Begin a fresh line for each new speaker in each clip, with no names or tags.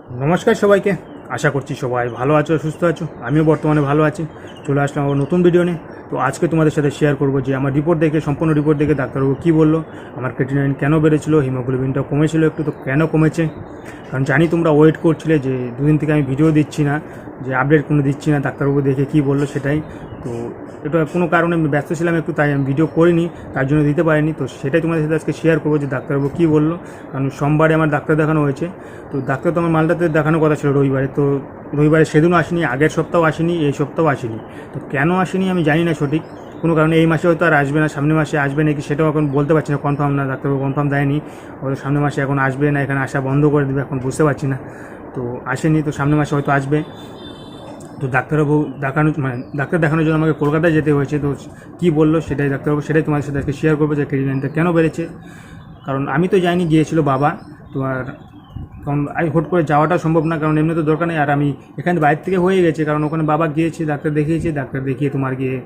নমস্কার সবাইকে। আশা করছি সবাই ভালো আছো, সুস্থ আছো। আমিও বর্তমানে ভালো আছি। চলে আসলাম আমার নতুন ভিডিও নিয়ে। তো আজকে তোমাদের সাথে শেয়ার করব যে আমার রিপোর্ট দেখে, সম্পূর্ণ রিপোর্ট দেখে ডাক্তারবাবু কী বললো, আমার ক্রিয়েটিনিন কেন বেড়েছিল, হিমোগ্লোবিনটা কমেছিল একটু, তো কেন কমেছে। কারণ জানি তোমরা ওয়েট করছিলে যে দুদিন থেকে আমি ভিডিও দিচ্ছি না, যে আপডেট কোনো দিচ্ছি না, ডাক্তারবাবু দেখে কী বললো সেটাই। তো এটা কোনো কারণে আমি ব্যস্ত ছিলাম একটু, তাই আমি ভিডিও করিনি, তার জন্য দিতে পারিনি। তো সেটাই তোমাদের সাথে আজকে শেয়ার করবো যে ডাক্তারবাবু কী বললো। কারণ সোমবারে আমার ডাক্তার দেখানো হয়েছে, তো ডাক্তার তো আমার মালদাতে দেখানোর কথা ছিল রবিবারে, তো রবিবারে সেদিনও আসেনি, আগের সপ্তাহ আসেনি, এই সপ্তাহও আসেনি। তো কেন আসেনি আমি জানি না সঠিক কোনো কারণে। এই মাসে হয়তো আর আসবে না, সামনের মাসে আসবে নাকি সেটাও এখন বলতে পারছি না, কনফার্ম না, ডাক্তারবাবু কনফার্ম দেয়নি। হয়তো সামনের মাসে এখন আসবে না, এখানে আসা বন্ধ করে দেবে, এখন বুঝতে পারছি না। তো আসেনি, তো সামনের মাসে হয়তো আসবে। তো ডাক্তারবাবু ডাক্তার দেখানোর জন্য আমাকে কলকাতায় যেতে হয়েছে। তো কী বললো সেটাই ডাক্তারবাবু, সেটাই তোমাদের সাথে আজকে শেয়ার করবো যে ক্রিয়েটিনিনটা কেন বেড়েছে। কারণ আমি তো যাইনি, গিয়েছিল বাবা। তো আর কারণ আমি হুট করে যাওয়াটা সম্ভব না, কারণ এমনি তো দরকার নেই। আর আমি এখানে বাইরে থেকে হয়ে গেছে, কারণ ওখানে বাবা গিয়েছে, ডাক্তার দেখিয়েছে, ডাক্তার দেখিয়ে তোমার গিয়ে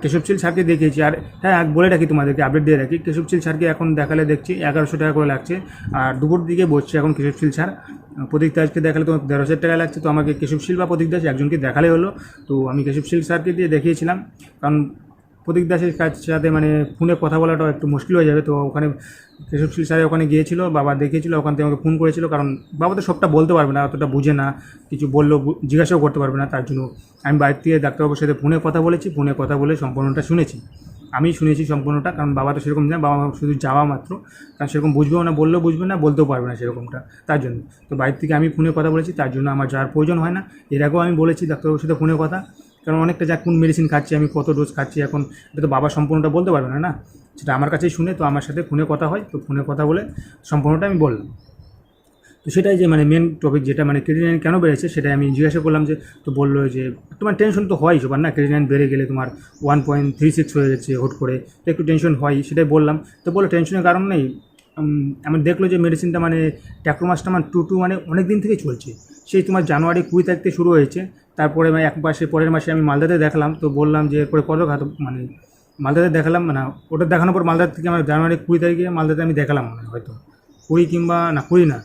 কেশবশীল স্যারকে দেখিয়েছি। আর হ্যাঁ, বলে রাখি তোমাদেরকে, আপডেট দিয়ে রাখি, কেশবশীল স্যারকে এখন দেখালে দেখছি 1100 টাকা করে লাগছে। আর দুপুর দিকে বসছে এখন কেশবশীল স্যার। প্রতীক দাসকে দেখালে তোমার 11,000 টাকা লাগছে। তো আমাকে কেশবশীল বা প্রতীক দাস একজনকে দেখালে হলো। তো আমি কেশবশীল স্যারকে দিয়ে দেখিয়েছিলাম, কারণ প্রতীক দাসের সাথে মানে ফোনে কথা বলাটাও একটু মুশকিল হয়ে যাবে। তো ওখানে কেশবশীল স্যার ওখানে গিয়েছিল, বাবা দেখিয়েছিল, ওখান থেকে আমাকে ফোন করেছিল। কারণ বাবা তো সবটা বলতে পারবে না, অতটা বুঝে না, কিছু বললেও জিজ্ঞাসাও করতে পারবে না। তার জন্য আমি বাইরে থেকে ডাক্তারবাবুর সাথে ফোনে কথা বলেছি, ফোনে কথা বলে সম্পূর্ণটা শুনেছি। আমি শুনেছি সম্পূর্ণটা, কারণ বাবা তো সেরকম জানে, বাবা শুধু যাওয়া মাত্র, কারণ সেরকম বুঝবেও না, বললেও বুঝবে না, বলতেও পারবে না সেরকমটা, তার জন্য। তো বাইরে থেকে আমি ফোনে কথা বলেছি, তার জন্য আমার যাওয়ার প্রয়োজন হয় না। এর আগেও আমি বলেছি ডাক্তারবাবুর সাথে ফোনে কথা, কারণ অনেকটা যা কোন মেডিসিন খাচ্ছি আমি, কত ডোজ খাচ্ছি এখন, এটা তো বাবা সম্পূর্ণটা বলতে পারবে না, না, সেটা আমার কাছেই শুনে। তো আমার সাথে ফোনে কথা হয়, তো ফোনে কথা বলে সম্পূর্ণটা আমি বললাম। তো সেটাই যে মানে মেন টপিক যেটা মানে ক্রিয়েটিনিন কেন বেড়েছে সেটাই আমি জিজ্ঞাসা করলাম। যে তো বললো যে তোমার টেনশন তো হয় সবার না, ক্রিয়েটিনিন বেড়ে গেলে তোমার 1.36 হয়ে গেছে হুট করে, তো একটু টেনশন হয়, সেটাই বললাম। তো বললো টেনশনের কারণ নেই। আমার দেখলো যে মেডিসিনটা মানে ট্যাক্রোমাসটা আমার টু মানে অনেক দিন থেকেই চলছে, সেই তোমার জানুয়ারি 20 তারিখ থেকে শুরু হয়েছে। তারপরে এক মাসে, পরের মাসে আমি মালদাতে দেখালাম। তো বললাম যে এরপরে কত খাত মানে মালদাতে দেখালাম, মানে ওটা দেখানোর পর মালদার থেকে আমার জানুয়ারি 20 তারিখে মালদাতে আমি দেখালাম, মানে হয়তো 20 কিংবা না 20 না,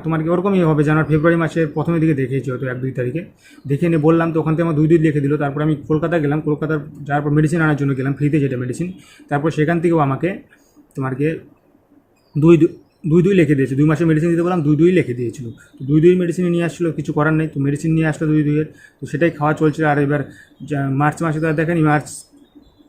তোমার কি ওরকমই হবে, জানুয়ারি ফেব্রুয়ারি মাসের প্রথমের দিকে দেখিয়েছি, হয়তো 1-2 তারিখে দেখে নিয়ে বললাম। তো ওখান থেকে আমার 2 লিখে দিল। তারপর আমি কলকাতা গেলাম, কলকাতার যাওয়ার পর মেডিসিন আনার জন্য গেলাম, ফ্রিতে যেটা মেডিসিন। তারপর সেখান থেকেও আমাকে তোমার কি দুই দুই দুই লিখে দিয়েছে, 2 মাসের মেডিসিন দিতে বললাম, 2 লিখে দিয়েছিল। তো 2 মেডিসিন নিয়ে আসছিলো, কিছু করার নেই, তো মেডিসিন নিয়ে আসলো 2-2-এর। তো সেটাই খাওয়া চলছে। আর এবার মার্চ মাসে তো আর দেখেনি,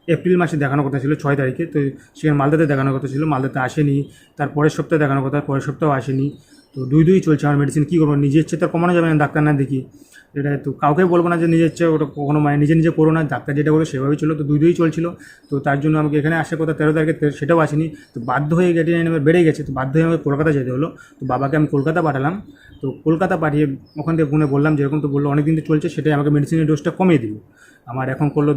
এপ্রিল মাসে দেখানোর কথা ছিল 6 তারিখে। তো সেখানে মালদাতে দেখানোর কথা ছিল, মালদাতে আসেনি। তার পরের সপ্তাহে দেখানোর কথা, পরের সপ্তাহেও আসেনি। তো 2 চলছে আমার মেডিসিন। কী করবো, নিজের ইচ্ছে তো আর কমানো যাবে না, ডাক্তার না দেখি। এটা তো কাউকে বলবো না যে নিজের ইচ্ছে ওটা কখনো, মানে নিজে নিজে করো না, ডাক্তার যেটা বলো সেভাবেই ছিল। তো 2 চলছিল। তো তার জন্য আমাকে এখানে আসার কথা 13 তারিখে, সেটাও আসেনি। তো বাধ্য হয়ে ক্রিয়েটিনিন এবার বেড়ে গেছে, তো বাধ্য হয়ে আমাকে কলকাতা যেতে হলো। তো বাবাকে আমি কলকাতা পাঠালাম। তো কলকাতা পাঠিয়ে ওখান থেকে ফোনে বললাম যেরকম, তো বললো অনেক দিন তো চলছে, সেটাই আমাকে মেডিসিনের ডোজটা কমিয়ে দিল। আমার এখন করলো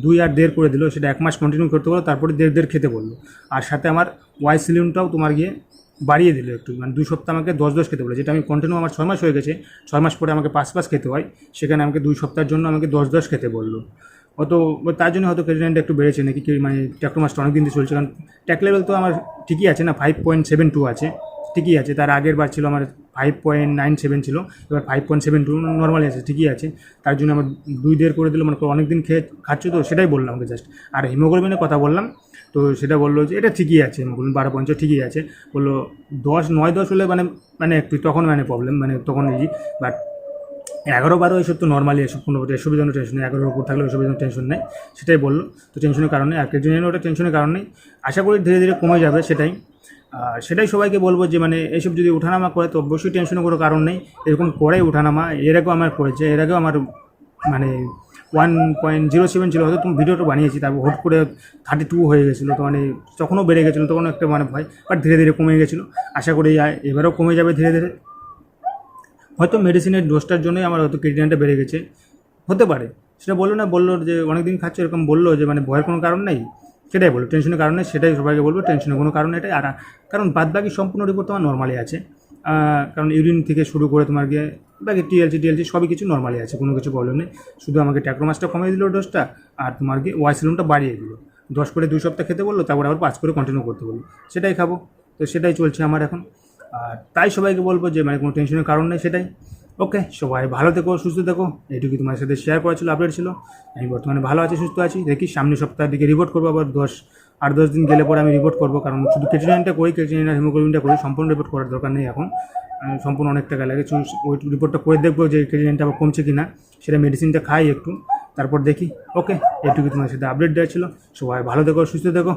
2 আর 1.5 করে দিল, সেটা 1 মাস কন্টিনিউ করতে বলো, তারপরে 1.5 খেতে বললো। আর সাথে আমার ওয়াই সিলিনটাও তোমার গিয়ে বাড়িয়ে দিল একটু, মানে 2 সপ্তাহ আমাকে 10 খেতে বলে, যেটা আমি কন্টিনিউ আমার 6 মাস হয়ে গেছে। 6 মাস পরে আমাকে 5 খেতে হয়, সেখানে আমাকে 2 সপ্তাহের জন্য আমাকে 10 খেতে বললো। হয়তো তার জন্য হয়তো ক্রিয়েটিনিনটা একটু বেড়েছে নাকি, মানে ট্যাক্রোমাসটা অনেক দিন দিয়ে চলছে। কারণ ট্যাক লেভেল তো আমার ঠিকই আছে না, 5.72 আছে, ঠিকই আছে। তার আগের বার ছিল আমার 5.97 ছিল, এবার 5.72 নর্মালি আছে, ঠিকই আছে। তার জন্য আমার 2.5 করে দিল, মানে অনেক দিন খাচ্ছ, তো সেটাই বললাম আমাকে জাস্ট। আর হিমোগ্লোবিনের কথা বললাম, তো সেটা বললো যে এটা ঠিকই আছে, হিমোগ্লোবিন 12.5 ঠিকই আছে। বললো 9-10 হলে মানে মানে একটু তখন মানে প্রবলেম, মানে তখন ইজি। বাট 11-12 এসব তো নর্মালি, এসব কোনো এসবের জন্য টেনশন নেই, 11-এর উপর থাকলে ওইসবের জন্য টেনশন নেই, সেটাই বললো। তো টেনশনের কারণে, আর ক্রিয়েটিনিন ওটা টেনশনের কারণ নেই, আশা করি ধীরে ধীরে কমে যাবে, সেটাই। আর সেটাই সবাইকে বলবো যে মানে এইসব যদি ওঠানামা করে তো অবশ্যই টেনশনের কোনো কারণ নেই। এরকম করে ওঠানামা এর আগেও আমার করেছে, এর আগেও আমার মানে 1.07 ছিল, হয়তো তুমি ভিডিওটা বানিয়েছি, তারপর হুট করে 32 হয়ে গেছিলো। তো মানে তখনও বেড়ে গেছিলো, তখন একটা মানে ভয়, বাট ধীরে ধীরে কমে গেছিলো। আশা করি এবারেও কমে যাবে ধীরে ধীরে। হয়তো মেডিসিনের ডোজটার জন্যই আমার হয়তো ক্রিয়েটিনিনটা বেড়ে গেছে, হতে পারে। সেটা বললো না, বললো যে অনেক দিন খাচ্ছে, এরকম বললো যে মানে ভয়ের কোনো কারণ নেই, সেটাই বললো, টেনশনের কারণে, সেটাই সবাইকে বলবো, টেনশনের কোনো কারণ এটাই। আর কারণ বাদবাকি সম্পূর্ণ রিপোর্ট তোমার নর্মালি আছে। কারণ ইউরিন থেকে শুরু করে তোমার গিয়ে বাকি টিএলসি সবই কিছু নর্মালি আছে, কোনো কিছু প্রবলেম নেই। শুধু আমাকে ট্যাক্রোমাসটা কমিয়ে দিল ডোজটা, আর তোমার গিয়ে ওয়াই সিলিনটা বাড়িয়ে দিল। 10 করে 2 সপ্তাহ খেতে বললো, তারপর আবার 5 করে কন্টিনিউ করতে বললো, সেটাই খাবো। তো সেটাই চলছে আমার এখন। আর তাই সবাইকে বলবো যে মানে কোনো টেনশনের কারণ নেই সেটাই। ওকে, সবাই ভালো থেকো, সুস্থ থেকো, এইটুকুই তোমার সাথে শেয়ার করা ছিল, আপডেট ছিল। আমি বর্তমানে ভালো আছি, সুস্থ আছি। দেখি সামনের সপ্তাহের দিকে রিপোর্ট করবো, আবার 8-10 দিন গেলে পরে আমি রিপোর্ট করবো, কারণ শুধু ক্রিয়েটিনিনটা করি, ক্রিয়েটিনিন আর হিমোগ্লোবিনটা করি, সম্পূর্ণ রিপোর্ট করার দরকার নেই এখন। সম্পূর্ণ অনেক টাকা লাগে। ওই রিপোর্টটা করে দেখবো যে ক্রিয়েটিনিনটা আবার কমছে কি না, সেটা মেডিসিনটা খাই একটু, তারপর দেখি। ওকে, এইটুকুই তোমার সাথে আপডেট দেওয়া ছিল। সবাই ভালো থেকো, সুস্থ থেকো।